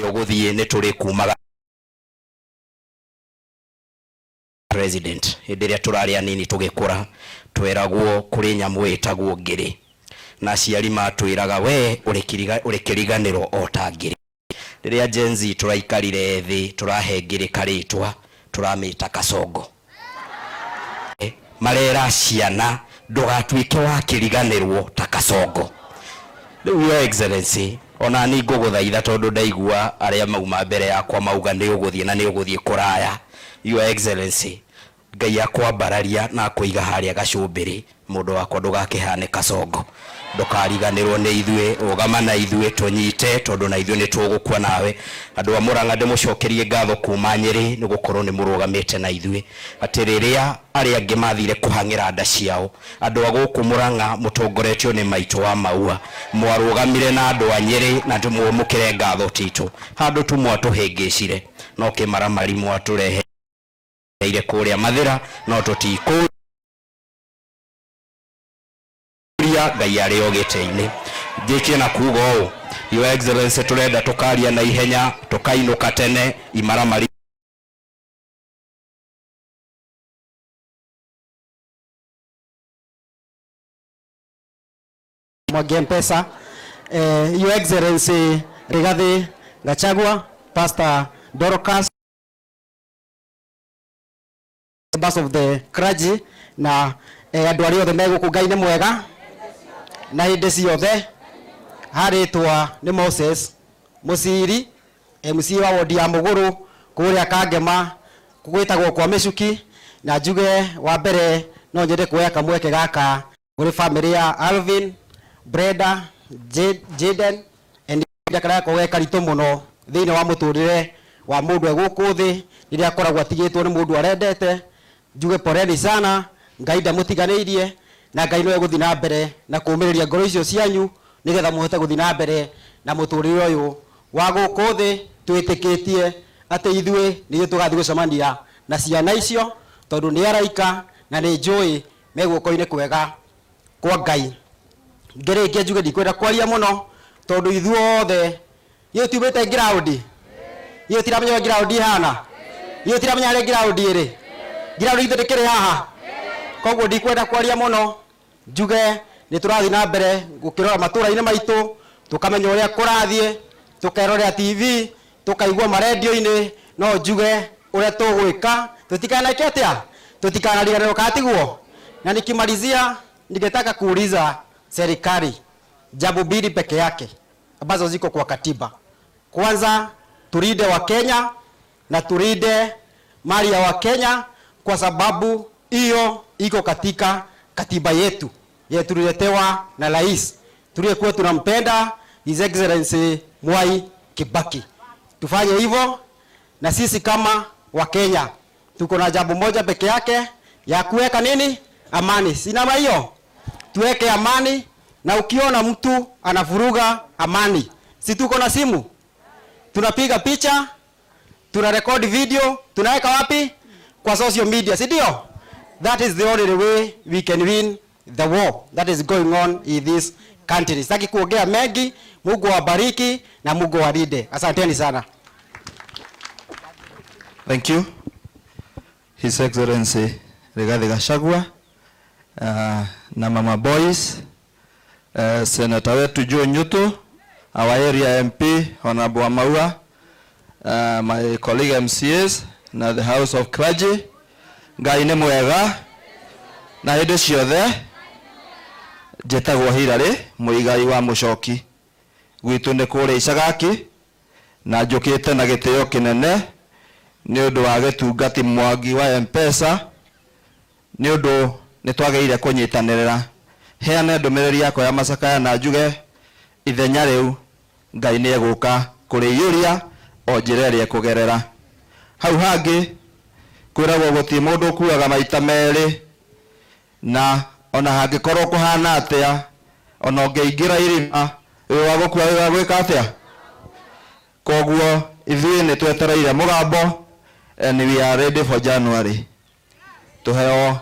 uguthie ni turi kumaga president indiria turaria nini tugikura tweragwo kuri nyamu itagwo ngiri na ciari matwiraga we uri kiriganiro otangiri riria jenzi turaikarire thi turahengire karitwa turamita Kasongo marera ciana ndugatwike wa kiriganirwo ta Kasongo. Your Excellency, ona ni nguguthaitha tondu ndaigua aria mauma mbere yakwa mauga ni uguthie na ni uguthie kuraya. Your Excellency, Ngai akwambararia na kuiga haria gacumbiri mundu wakwa ndugakihane Kasongo ndukariganirwo ni ithue ugama na ithue tunyite tondu na ithue ni tugukua nawe andu a Murang'a ndimucokerie ngatho kuma Nyeri ni gukorwo ni murugamite na ithue atiriria aria angi mathire kuhangira nda ciao andu a guku Murang'a mutongoretio ni maitu wa Maua mwarugamire na andu a Nyeri na ndimumukire ngatho titu handu tu mwatuhingicire no kimaramari mwaturehe ire kuria Mathira no tutiku Ngai ari ogete-ini njike na kuga o Your Excellency turenda tukaria na ihenya tukainuka tene imaramari Mwage Mpesa. Your Excellency Rigathi Gachagua, Pastor Dorcas, members of the clergy na andu aria othe meguku Ngai ni mwega na hindi ciothe haritwa ni Moses Musiri MC wa wodi ya Muguru kuria Kangema kugwitagwo kwa Micuki na njuge wa mbere no nyende kuoya kamweke gaka kuri family ya Alvin Breda Jaden and ndakara ko weka rito muno thiine wa muturire wa mundu eguku thi riria akoragwo atigitwo ni mundu arendete njuge poreni sana Ngai ndamutiganirie na Ngai no eguthi na mbere na kumiriria ngoro icio cianyu nigetha muhote guthi na mbere na muturire uyu wa guku thi twitikitie ati ithue ni tugathi gucemania na ciana icio tondu ni araika na ni njui meguko-ini kwega kwa Ngai. Ngerikia njuge ndikwenda kwaria muno tondu ithuothe iyo tiumite ground iyo tiramenya ground ihana iyo tiramenya ri ground iri ground ithe ndikiri haha koguo ndikwenda kwaria muno njuge ni turathi na mbere gukirora matura-ini maitu tukamenya uria kurathie tukerorera TV tukaigua maredio-ini no njuge uria tugwika tutikanake atia tutikanariganirwo katigwo na nikimalizia ningetaka kuuliza serikali jambo mbili peke yake ambazo ziko kwa katiba. Kwanza tulinde wa Kenya na tulinde mali ya wa Kenya kwa sababu hiyo iko katika katiba yetu tuliletewa na rais tuliyekuwa tunampenda His Excellency Mwai Kibaki. Tufanye hivyo na sisi kama wa Kenya tuko na jambo moja peke yake ya kuweka nini? Amani. Sina hiyo. Tuweke amani na ukiona mtu anavuruga amani, si tuko na simu, tunapiga picha, tuna record video, tunaweka wapi? Kwa social media, si ndio? That is the only way we can win the war that is going on in this country. Sitaki kuongea mengi. Mungu awabariki na Mungu awalinde. Asanteni sana. Thank you. His Excellency Rigathi Gachagua na Mama Boys, Senator wetu Joe Nyuto, our area MP Honorable Maua, my colleague MCAs na the House of Clergy. Ngai ni mwega na hindi ciothe njitagwo Hirari muigai wa mucoki gwitu ni kuria Icagaki na njukite na gitio kinene ni undu wa gitungati Mwangi wa Mpesa ni undu ni twageire kunyitanirira heane ndumiriri yakwa ya macakaya na njuge ithenya riu Ngai ni eguka kuri yuria o njira ria kugerera hau hangi kwiragwo guti mundu kuaga maita meri na ona hangikorwo kuhana atia ona ungiingira irima wa gukua wa gwika atia koguo ithui ni twetereire mugambo and we are ready for January tuheo